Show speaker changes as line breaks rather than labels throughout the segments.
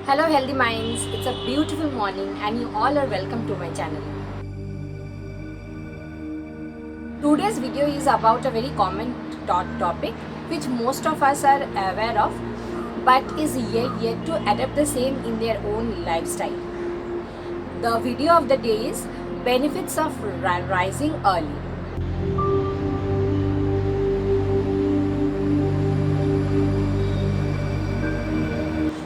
Hello healthy minds, it's a beautiful morning and you all are welcome to my channel. Today's video is about a very common topic which most of us are aware of but is yet to adapt the same in their own lifestyle. The video of the day is benefits of rising early.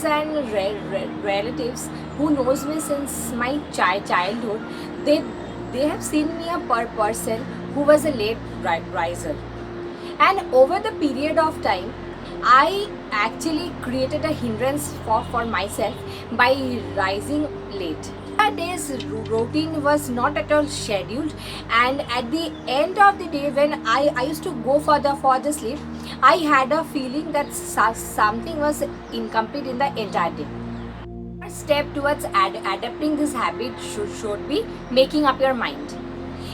And relatives who knows me since my childhood, they have seen me a person who was a late riser, and over the period of time I actually created a hindrance for myself by rising late. That day's routine was not at all scheduled, and at the end of the day when I used to go for the sleep, I had a feeling that something was incomplete in the entire day. First step towards adapting this habit should be making up your mind.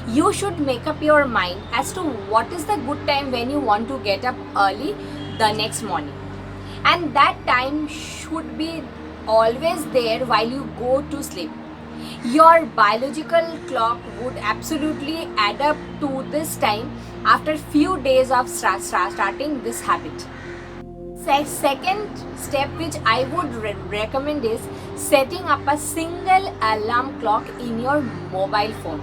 You should make up your mind as to what is the good time when you want to get up early the next morning, and that time should be always there while you go to sleep. Your biological clock would absolutely adapt to this time after few days of starting this habit. Second step which I would recommend is setting up a single alarm clock in your mobile phone.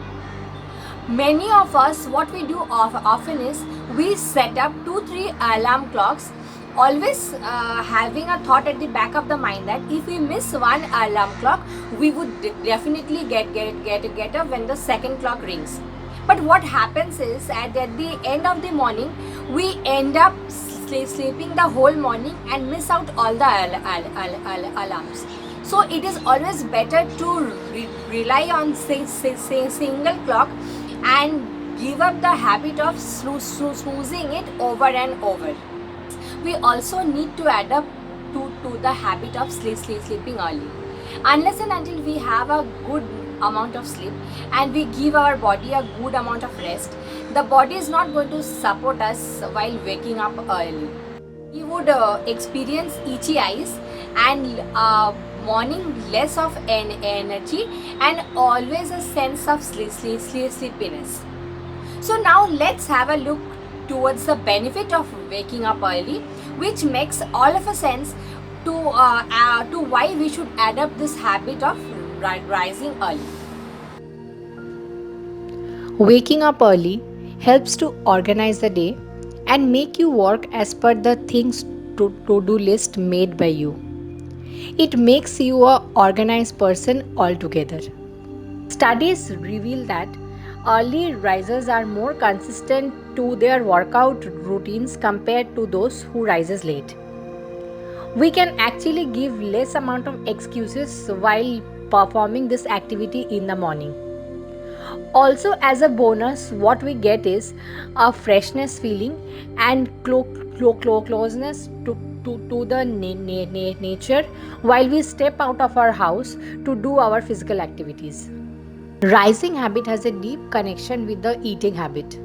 Many of us, what we do often is we set up 2-3 alarm clocks, always having a thought at the back of the mind that if we miss one alarm clock, we would definitely get up when the second clock rings. But what happens is at the end of the morning, we end up sleeping the whole morning and miss out all the alarms. So it is always better to rely on single clock and give up the habit of snoozing it over and over. We also need to adapt to the habit of sleeping early. Unless and until we have a good amount of sleep and we give our body a good amount of rest, the body is not going to support us while waking up early. We would experience itchy eyes and morning less of energy and always a sense of sleepiness. So now let's have a look towards the benefit of waking up early, which makes all of a sense to why we should adopt this habit of rising early.
Waking up early helps to organize the day and make you work as per the things to-do list made by you. It makes you a organized person altogether. Studies reveal that early risers are more consistent to their workout routines compared to those who rises late. We can actually give less amount of excuses while performing this activity in the morning. Also, as a bonus, what we get is a freshness feeling and closeness to the nature while we step out of our house to do our physical activities. Rising habit has a deep connection with the eating habit.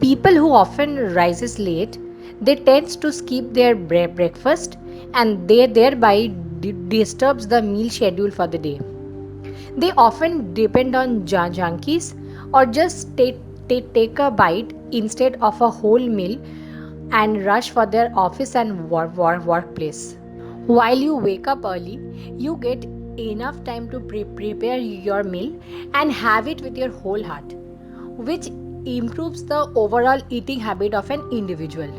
People who often rises late, they tend to skip their breakfast and they thereby disturbs the meal schedule for the day. They often depend on junkies or just take a bite instead of a whole meal and rush for their office and workplace. While you wake up early, you get enough time to prepare your meal and have it with your whole heart, which improves the overall eating habit of an individual.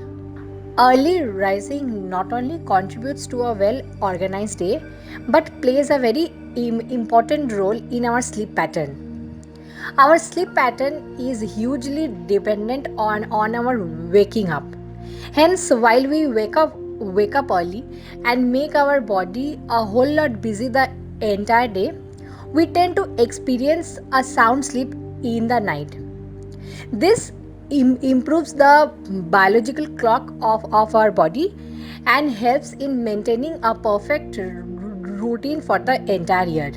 Early rising not only contributes to a well organized day but plays a very important role in our sleep pattern. Our sleep pattern is hugely dependent on our waking up. Hence, while we wake up early and make our body a whole lot busy the entire day, we tend to experience a sound sleep in the night. This improves the biological clock of our body and helps in maintaining a perfect routine for the entire year.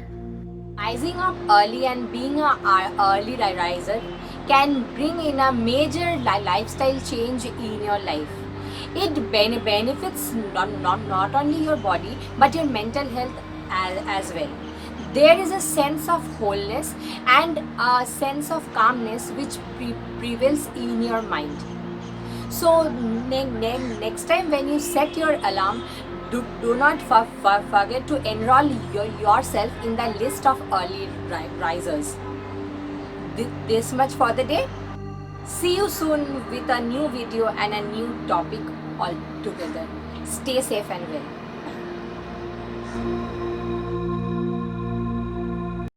Rising up early and being an early riser can bring in a major lifestyle change in your life. It benefits not only your body but your mental health as well. There is a sense of wholeness and a sense of calmness which prevails in your mind. So next time when you set your alarm, do not forget to enroll yourself in the list of early risers. This much for the day. See you soon with a new video and a new topic altogether. Stay safe and well.